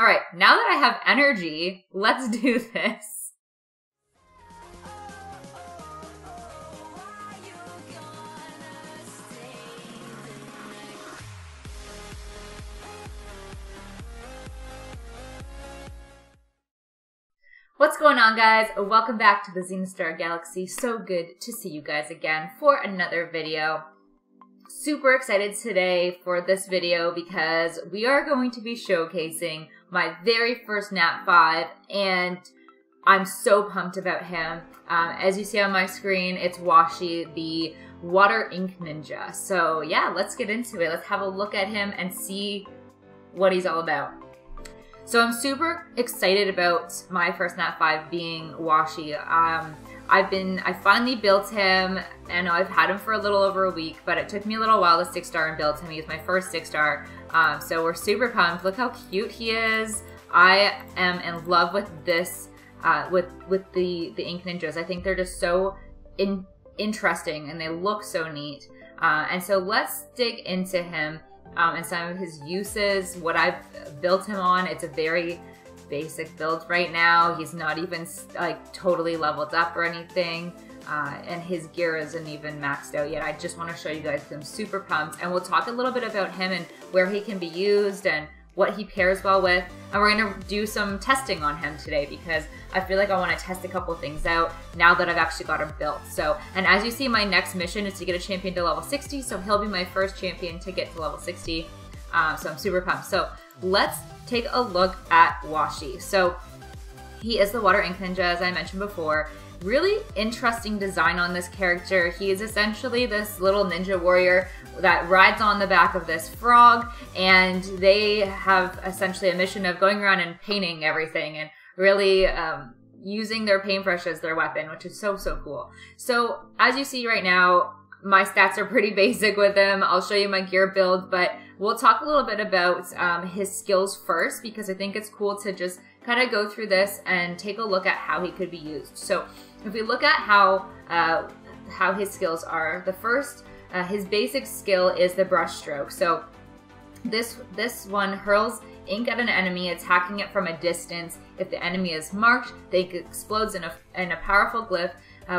All right, now that I have energy, let's do this. What's going on, guys? Welcome back to the XenaStar Galaxy. So good to see you guys again for another video. Super excited today for this video because we are going to be showcasing my very first NAT 5, and I'm so pumped about him. As you see on my screen, it's Washi, the water ink ninja. So yeah, let's get into it. Let's have a look at him and see what he's all about. So I'm super excited about my first NAT 5 being Washi. I finally built him, and I've had him for a little over a week, but it took me a little while to 6-star and build him. He was my first 6-star, so we're super pumped. Look how cute he is. I am in love with this, with the ink ninjas. I think they're just so interesting, and they look so neat. And so let's dig into him. And some of his uses, what I've built him on. It's a very basic build right now. He's not even like totally leveled up or anything, and his gear isn't even maxed out yet. I just want to show you guys because I'm super pumped, and we'll talk a little bit about him and where he can be used and what he pairs well with, and we're going to do some testing on him today because I feel like I want to test a couple things out now that I've actually got him built. So, and as you see, my next mission is to get a champion to level 60, so he'll be my first champion to get to level 60, so I'm super pumped. So let's take a look at Washi. So he is the water ink ninja, as I mentioned before. Really interesting design on this character. He is essentially this little ninja warrior that rides on the back of this frog, and they have essentially a mission of going around and painting everything and really using their paintbrush as their weapon, which is so cool. So as you see right now, my stats are pretty basic with him. I'll show you my gear build, but we'll talk a little bit about his skills first because I think it's cool to just kind of go through this and take a look at how he could be used. So if we look at how his skills are, the first, his basic skill is the brush stroke. So this one hurls ink at an enemy, attacking it from a distance. If the enemy is marked, the ink explodes in a powerful glyph,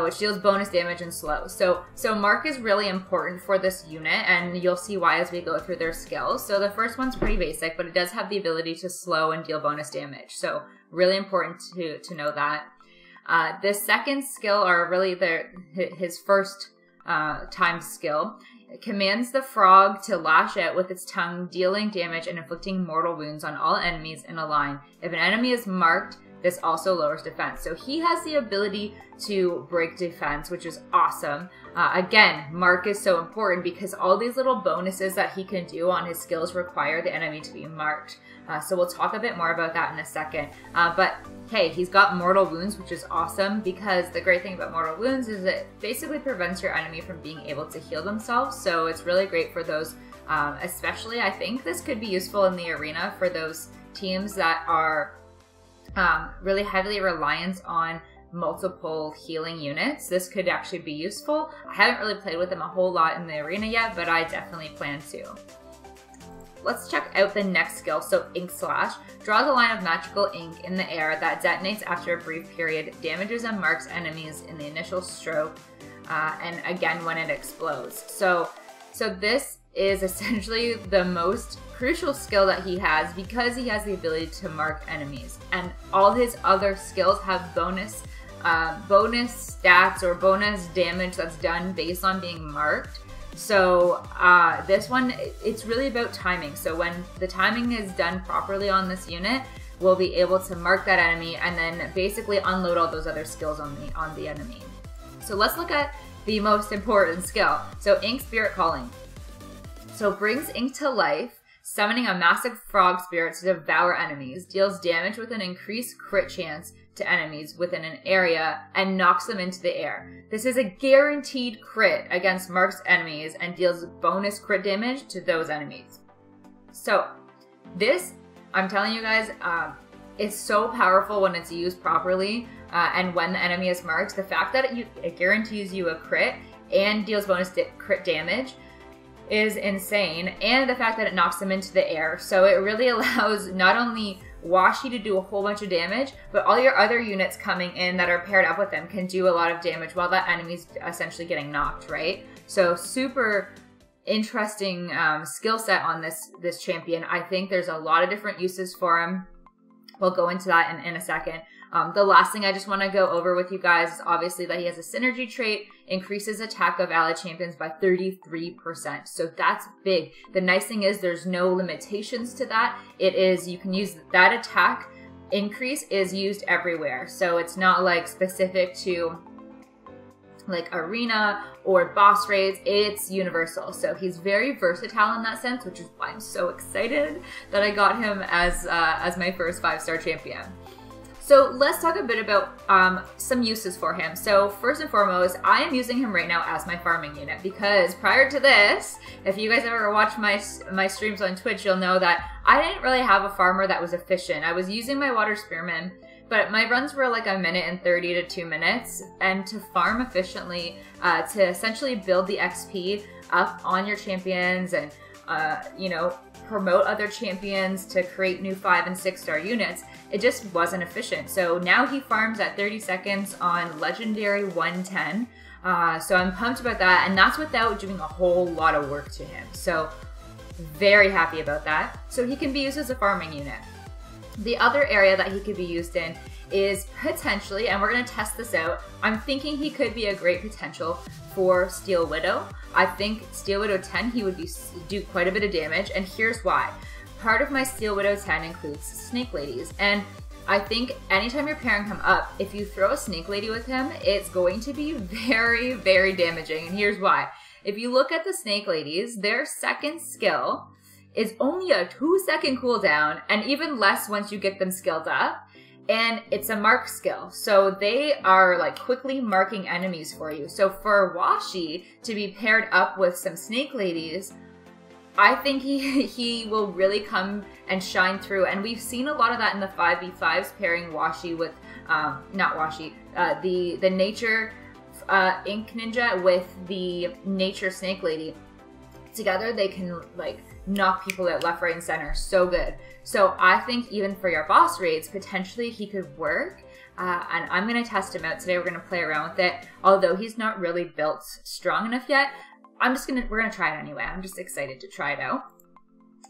which deals bonus damage and slow. So mark is really important for this unit, and you'll see why as we go through their skills. So the first one's pretty basic, but it does have the ability to slow and deal bonus damage. So really important to know that. The second skill, or really his first timed skill, it commands the frog to lash out with its tongue, dealing damage and inflicting mortal wounds on all enemies in a line. If an enemy is marked, this also lowers defense. So he has the ability to break defense, which is awesome. Again, mark is so important because all these little bonuses that he can do on his skills require the enemy to be marked. So we'll talk a bit more about that in a second. But hey, he's got mortal wounds, which is awesome because the great thing about mortal wounds is it basically prevents your enemy from being able to heal themselves. So it's really great for those, especially I think this could be useful in the arena for those teams that are really heavily reliant on multiple healing units. This could actually be useful. I haven't really played with them a whole lot in the arena yet, but I definitely plan to. Let's check out the next skill. So Ink Slash. Draws a line of magical ink in the air that detonates after a brief period, damages and marks enemies in the initial stroke, and again when it explodes. So this is essentially the most crucial skill that he has because he has the ability to mark enemies, and all his other skills have bonus stats or bonus damage that's done based on being marked. So this one, it's really about timing. So when the timing is done properly on this unit, we'll be able to mark that enemy and then basically unload all those other skills on the enemy. So let's look at the most important skill. So Ink Spirit Calling. So brings ink to life, summoning a massive frog spirit to devour enemies, deals damage with an increased crit chance to enemies within an area, and knocks them into the air. This is a guaranteed crit against marked enemies and deals bonus crit damage to those enemies. So this, I'm telling you guys, it's so powerful when it's used properly, and when the enemy is marked. The fact that it guarantees you a crit and deals bonus crit damage is insane, and the fact that it knocks them into the air. So it really allows not only Washi to do a whole bunch of damage, but all your other units coming in that are paired up with him can do a lot of damage while that enemy's essentially getting knocked, right? So super interesting skill set on this champion. I think there's a lot of different uses for him. We'll go into that in a second. The last thing I just want to go over with you guys is obviously that he has a synergy trait, increases attack of allied champions by 33%. So that's big. The nice thing is there's no limitations to that. It is, you can use that attack increase is used everywhere. So it's not like specific to like arena or boss raids, it's universal. So he's very versatile in that sense, which is why I'm so excited that I got him as my first 5-star champion. So let's talk a bit about some uses for him. So first and foremost, I am using him right now as my farming unit because prior to this, if you guys ever watch my streams on Twitch, you'll know that I didn't really have a farmer that was efficient. I was using my water spearman, but my runs were like 1 minute and 30 to 2 minutes. And to farm efficiently, to essentially build the XP up on your champions and, you know, promote other champions to create new 5- and 6-star units, it just wasn't efficient. So now he farms at 30 seconds on Legendary 110. So I'm pumped about that. And that's without doing a whole lot of work to him. So very happy about that. So he can be used as a farming unit. The other area that he could be used in is potentially, and we're going to test this out, I'm thinking he could be a great potential for Steel Widow. I think Steel Widow 10, he would do quite a bit of damage, and here's why. Part of my Steel Widow 10 includes Snake Ladies, and I think anytime you're pairing him up, if you throw a Snake Lady with him, it's going to be very, very damaging, and here's why. If you look at the Snake Ladies, their second skill is only a 2-second cooldown, and even less once you get them skilled up. And it's a mark skill. So they are like quickly marking enemies for you. So for Washi to be paired up with some Snake Ladies, I think he will really come and shine through. And we've seen a lot of that in the 5v5s, pairing Washi with, not Washi, the Nature Ink Ninja with the Nature Snake Lady. Together they can like knock people out left, right, and center. So good. So I think even for your boss raids, potentially he could work. And I'm going to test him out today. We're going to play around with it. Although he's not really built strong enough yet, we're going to try it anyway. I'm just excited to try it out.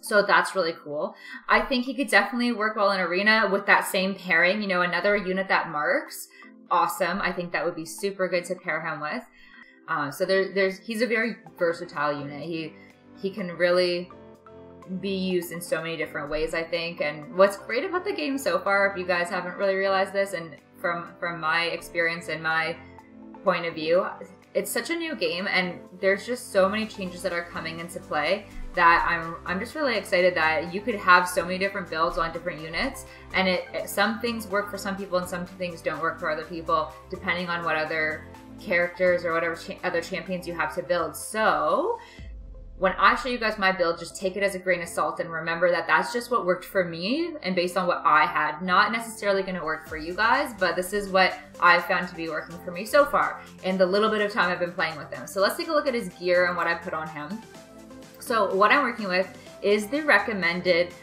So that's really cool. I think he could definitely work well in arena with that same pairing. You know, another unit that marks. Awesome. I think that would be super good to pair him with. So he's a very versatile unit. He can really be used in so many different ways, I think. And what's great about the game so far, if you guys haven't really realized this, and from my experience and my point of view, it's such a new game, and there's just so many changes that are coming into play that I'm just really excited that you could have so many different builds on different units, and some things work for some people and some things don't work for other people, depending on what other characters or whatever other champions you have to build. So when I show you guys my build, just take it as a grain of salt and remember that that's just what worked for me and based on what I had. Not necessarily going to work for you guys, but this is what I found to be working for me so far in the little bit of time I've been playing with him. So let's take a look at his gear and what I put on him. So what I'm working with is the recommended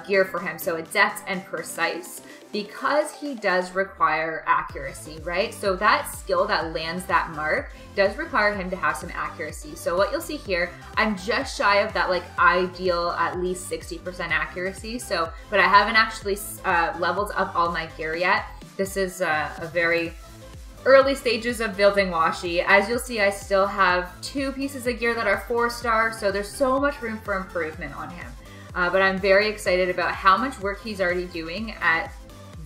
gear for him. So adept and precise, because he does require accuracy, right? So that skill that lands that mark does require him to have some accuracy. So what you'll see here, I'm just shy of that like ideal at least 60% accuracy. So, but I haven't actually leveled up all my gear yet. This is a very early stages of building Washi. As you'll see, I still have 2 pieces of gear that are 4-star, so there's so much room for improvement on him. But I'm very excited about how much work he's already doing at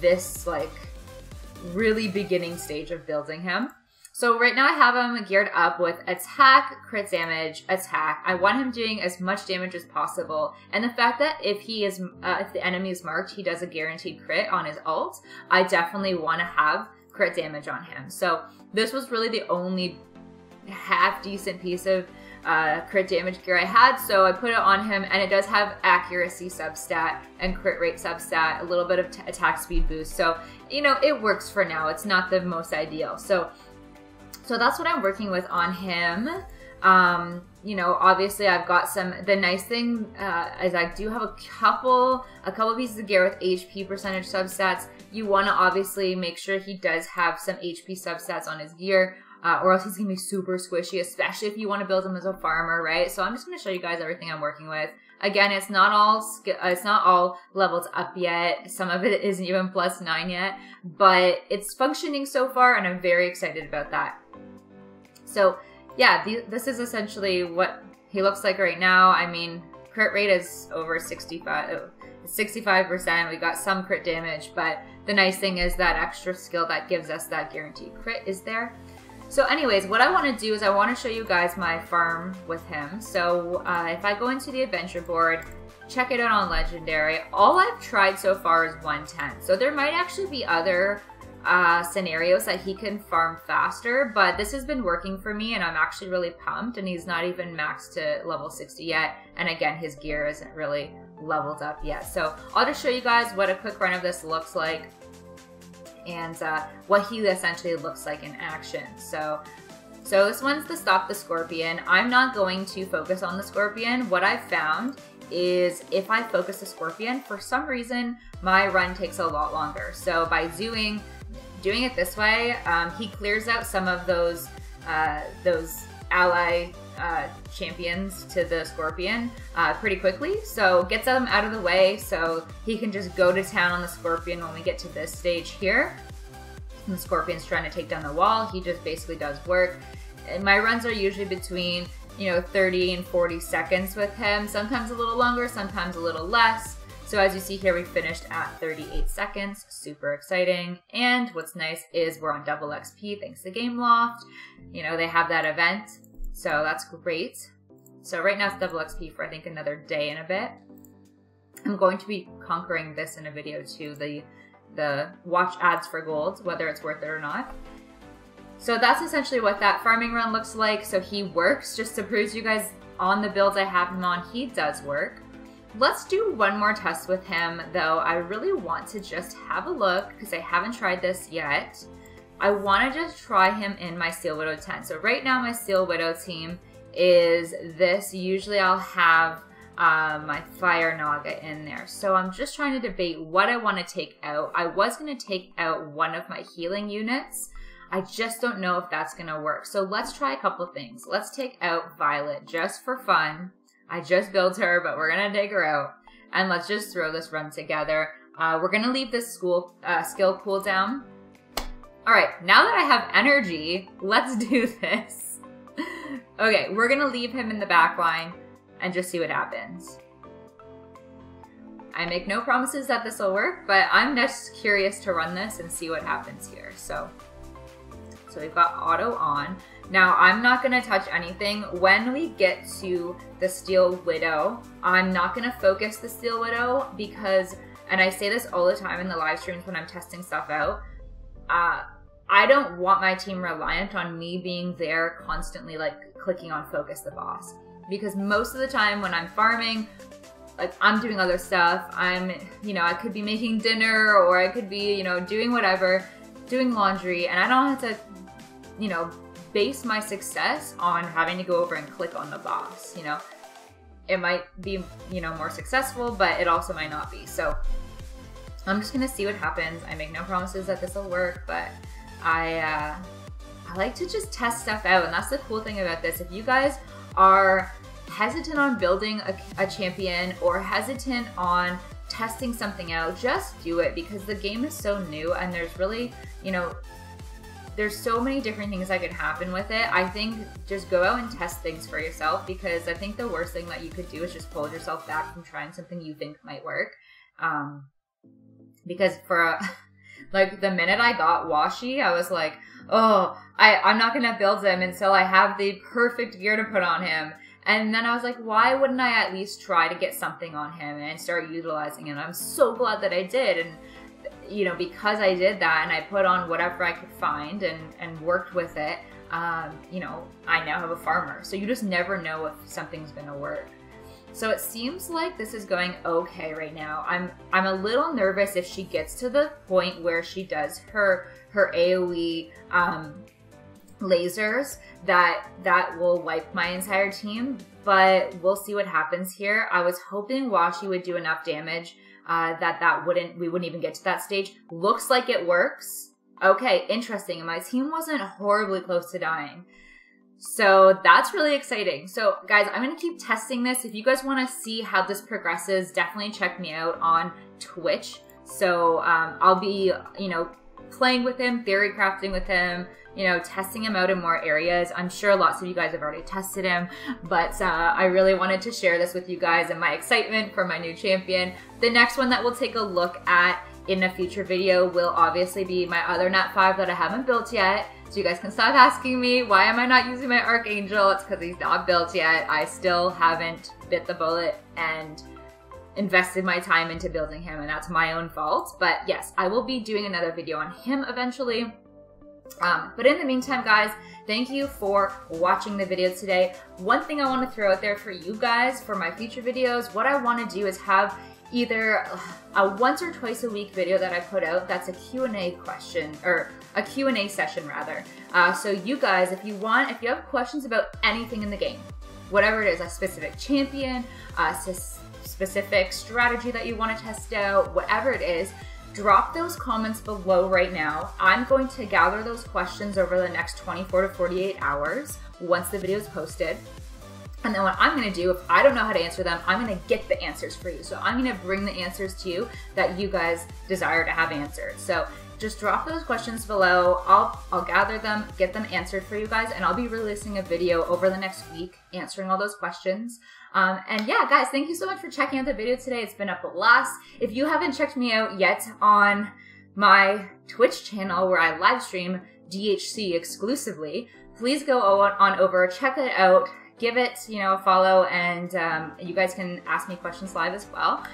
this like really beginning stage of building him. So right now I have him geared up with attack, crit damage, attack. I want him doing as much damage as possible. And the fact that if the enemy is marked, he does a guaranteed crit on his ult, I definitely want to have crit damage on him. So this was really the only half decent piece of crit damage gear I had, so I put it on him, and it does have accuracy substat and crit rate substat, a little bit of attack speed boost. So, you know, it works for now. It's not the most ideal. So that's what I'm working with on him. you know, obviously I've got some, the nice thing is I do have a couple pieces of gear with HP percentage substats. You want to obviously make sure he does have some HP substats on his gear, or else he's going to be super squishy, especially if you want to build him as a farmer, right? So I'm just going to show you guys everything I'm working with. Again, it's not all levels up yet. Some of it isn't even +9 yet, but it's functioning so far, and I'm very excited about that. So yeah, this is essentially what he looks like right now. I mean, crit rate is over 65%. We got some crit damage, but the nice thing is that extra skill that gives us that guaranteed crit is there. So anyways, what I want to do is I want to show you guys my farm with him. So if I go into the adventure board, check it out on Legendary, all I've tried so far is 110. So there might actually be other scenarios that he can farm faster, but this has been working for me and I'm actually really pumped, and he's not even maxed to level 60 yet. And again, his gear isn't really leveled up yet. So I'll just show you guys what a quick run of this looks like, and what he essentially looks like in action. So this one's the Stop the Scorpion. I'm not going to focus on the Scorpion. What I've found is if I focus the Scorpion, for some reason, my run takes a lot longer. So by doing it this way, he clears out some of those ally champions to the Scorpion pretty quickly. So gets them out of the way so he can just go to town on the Scorpion when we get to this stage here. And the Scorpion's trying to take down the wall. He just basically does work. And my runs are usually between, you know, 30 and 40 seconds with him. Sometimes a little longer, sometimes a little less. So as you see here, we finished at 38 seconds. Super exciting. And what's nice is we're on double XP thanks to Gameloft. You know, they have that event. So that's great. So right now it's double XP for I think another day and a bit. I'm going to be conquering this in a video too, the watch ads for gold, whether it's worth it or not. So that's essentially what that farming run looks like. So he works, just to prove to you guys on the builds I have him on, he does work. Let's do one more test with him though. I really want to just have a look because I haven't tried this yet. I want to just try him in my Steel Widow tent. So right now my Steel Widow team is this. Usually I'll have my Fire Naga in there. So I'm just trying to debate what I want to take out. I was going to take out one of my healing units. I just don't know if that's going to work. So let's try a couple things. Let's take out Violet just for fun. I just built her, but we're going to take her out. And let's just throw this run together. We're going to leave this skill cooldown. Alright, now that I have energy, let's do this. Okay, we're going to leave him in the back line and just see what happens. I make no promises that this will work, but I'm just curious to run this and see what happens here. So we've got auto on. Now, I'm not going to touch anything. When we get to the Steel Widow, I'm not going to focus the Steel Widow because, and I say this all the time in the live streams when I'm testing stuff out, I don't want my team reliant on me being there constantly like clicking on focus the boss. Because most of the time when I'm farming, like I'm doing other stuff, you know, I could be making dinner or I could be, you know, doing whatever, doing laundry, and I don't have to, you know, base my success on having to go over and click on the boss, you know. It might be, you know, more successful, but it also might not be. So I'm just gonna see what happens. I make no promises that this will work, but I like to just test stuff out, and that's the cool thing about this. If you guys are hesitant on building a champion or hesitant on testing something out, just do it because the game is so new and there's really, you know, there's so many different things that could happen with it. I think just go out and test things for yourself because I think the worst thing that you could do is just pull yourself back from trying something you think might work. Because for like the minute I got Washi, I was like, oh, I'm not going to build him until I have the perfect gear to put on him. And then I was like, why wouldn't I at least try to get something on him and start utilizing it? I'm so glad that I did. And, you know, because I did that and I put on whatever I could find and worked with it, you know, I now have a farmer. So you just never know if something's going to work. So it seems like this is going okay right now. I'm a little nervous if she gets to the point where she does her AoE lasers that will wipe my entire team, but we'll see what happens here. I was hoping Washi would do enough damage we wouldn't even get to that stage. Looks like it works. Okay, interesting. My team wasn't horribly close to dying. So that's really exciting. So guys, I'm going to keep testing this. If you guys want to see how this progresses, definitely check me out on Twitch. So I'll be, playing with him, theory crafting with him, testing him out in more areas. I'm sure lots of you guys have already tested him, but I really wanted to share this with you guys and my excitement for my new champion. The next one that we'll take a look at in a future video will obviously be my other NAT 5 that I haven't built yet. So you guys can stop asking me, why am I not using my Archangel? It's because he's not built yet. I still haven't bit the bullet and invested my time into building him, and that's my own fault. But yes, I will be doing another video on him eventually. But in the meantime, guys, thank you for watching the video today. One thing I want to throw out there for you guys for my future videos, what I want to do is have either a once or twice a week video that I put out that's a Q&A question, or a Q&A session rather. So you guys, if you have questions about anything in the game, whatever it is, a specific champion, a specific strategy that you want to test out, whatever it is, drop those comments below right now. I'm going to gather those questions over the next 24 to 48 hours once the video is posted. And then what I'm going to do, if I don't know how to answer them, I'm going to get the answers for you. So I'm going to bring the answers to you that you guys desire to have answered. So just drop those questions below. I'll gather them, get them answered for you guys, and I'll be releasing a video over the next week answering all those questions. And yeah, guys, thank you so much for checking out the video today. It's been a blast. If you haven't checked me out yet on my Twitch channel where I live stream DHC exclusively, please go on over, check it out. Give it, a follow, and you guys can ask me questions live as well.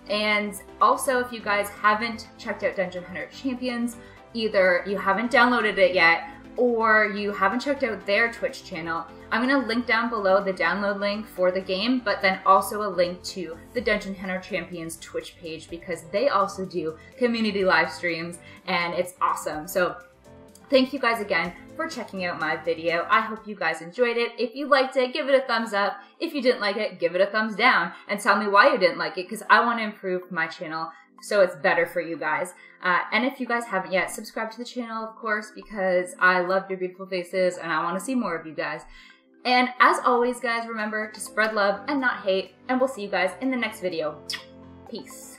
And also, if you guys haven't checked out Dungeon Hunter Champions, either you haven't downloaded it yet, or you haven't checked out their Twitch channel, I'm going to link down below the download link for the game, but then also a link to the Dungeon Hunter Champions Twitch page, because they also do community live streams, and it's awesome. So thank you guys again for checking out my video. I hope you guys enjoyed it. If you liked it, give it a thumbs up. If you didn't like it, give it a thumbs down and tell me why you didn't like it, because I want to improve my channel so it's better for you guys. And if you guys haven't yet, subscribe to the channel, of course, because I love your beautiful faces and I want to see more of you guys. And as always, guys, remember to spread love and not hate, and we'll see you guys in the next video. Peace.